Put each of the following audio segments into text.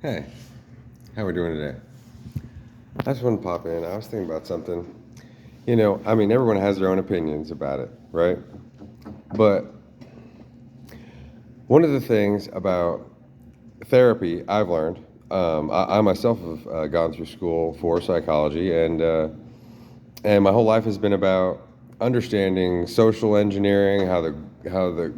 Hey, how we doing today? I just want to pop in. I was thinking about something. Everyone has their own opinions about it, right? But one of the things about therapy I've learned, I myself have gone through school for psychology, and my whole life has been about understanding social engineering, how the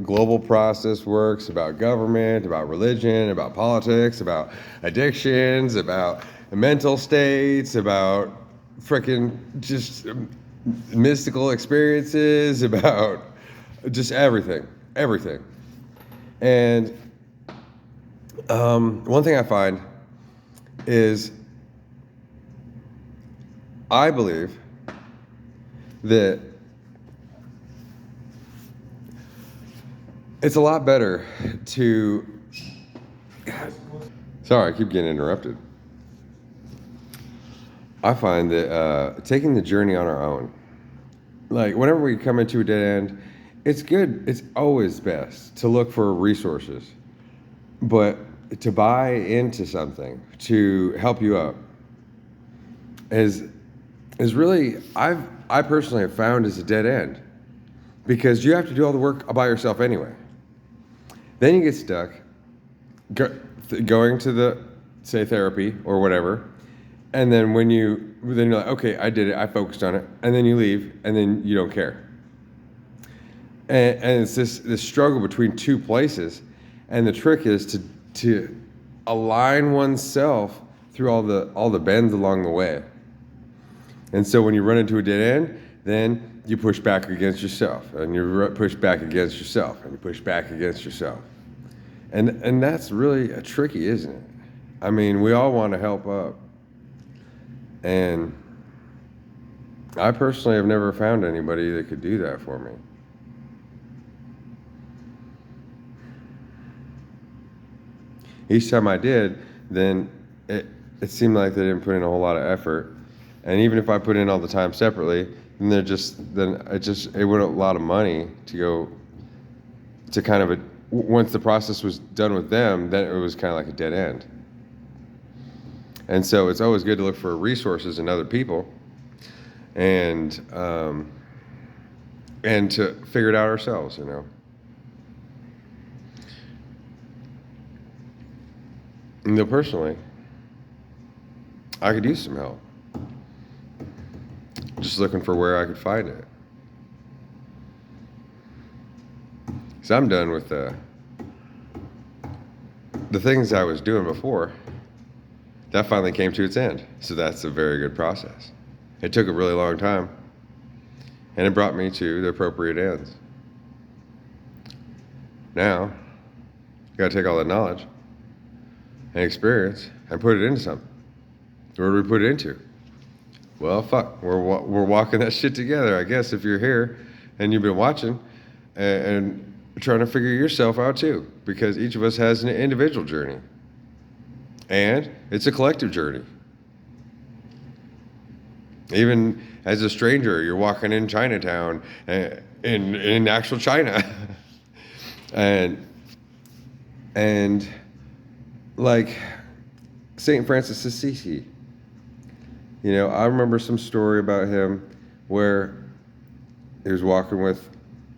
global process works, about government, about religion, about politics, about addictions, about mental states, about freaking just mystical experiences, about just everything. And one thing I find is I believe that it's a lot better to. Sorry, I keep getting interrupted. I find that taking the journey on our own, like whenever we come into a dead end, it's good. It's always best to look for resources, but to buy into something to help you up is is really I personally have found is a dead end because you have to do all the work by yourself anyway. Then you get stuck going to the say therapy or whatever, and then you're like, okay, I did it, I focused on it, and then you leave, and then you don't care, and it's this struggle between two places, and the trick is to align oneself through all the bends along the way. And so when you run into a dead end, then you push back against yourself, and you push back against yourself, and you push back against yourself. And that's really tricky, isn't it? I mean, we all want to help up. And I personally have never found anybody that could do that for me. Each time I did, then it seemed like they didn't put in a whole lot of effort. And even if I put in all the time separately, it went a lot of money to go to kind of once the process was done with them, then it was kind of like a dead end. And so it's always good to look for resources in other people, and to figure it out ourselves. Personally, I could use some help. Just looking for where I could find it. So I'm done with the things I was doing before. That finally came to its end. So that's a very good process. It took a really long time, and it brought me to the appropriate ends. Now, you gotta take all that knowledge and experience and put it into something. Where do we put it into? Well, fuck, we're walking that shit together, I guess, if you're here and you've been watching and trying to figure yourself out too, because each of us has an individual journey, and it's a collective journey. Even as a stranger, you're walking in Chinatown, in actual China, and like Saint Francis Assisi. I remember some story about him where he was walking with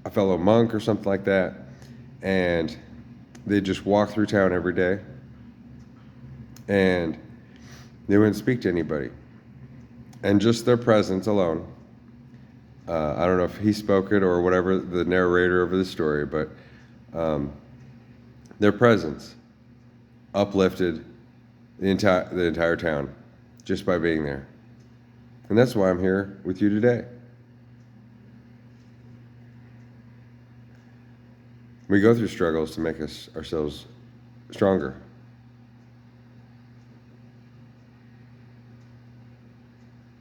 a fellow monk or something like that, and they just walk through town every day, and they wouldn't speak to anybody. And just their presence alone, I don't know if he spoke it or whatever, the narrator of the story, but their presence uplifted the entire town just by being there. And that's why I'm here with you today. We go through struggles to make ourselves stronger.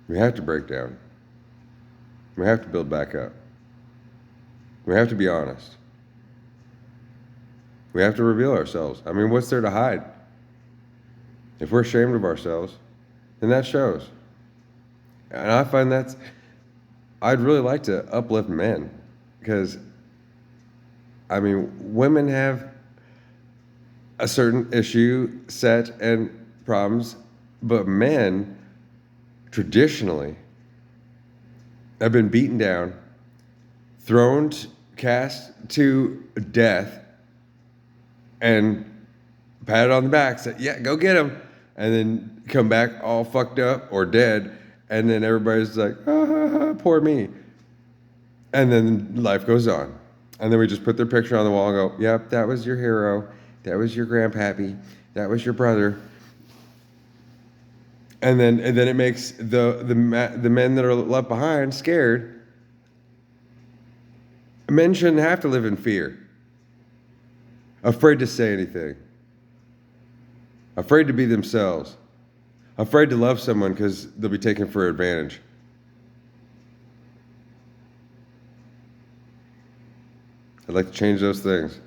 We have to break down. We have to build back up. We have to be honest. We have to reveal ourselves. I mean, what's there to hide? If we're ashamed of ourselves, then that shows. And I find I'd really like to uplift men, because, I mean, women have a certain issue set and problems, but men traditionally have been beaten down, thrown, cast to death, and patted on the back, said, "Yeah, go get him," and then come back all fucked up or dead, and then everybody's like, "Ah, ha, ha, poor me," and then life goes on, and then we just put their picture on the wall and go, "Yep, that was your hero, that was your grandpappy, that was your brother," and then it makes the men that are left behind scared. Men shouldn't have to live in fear, afraid to say anything, afraid to be themselves, afraid to love someone because they'll be taken for advantage. I'd like to change those things.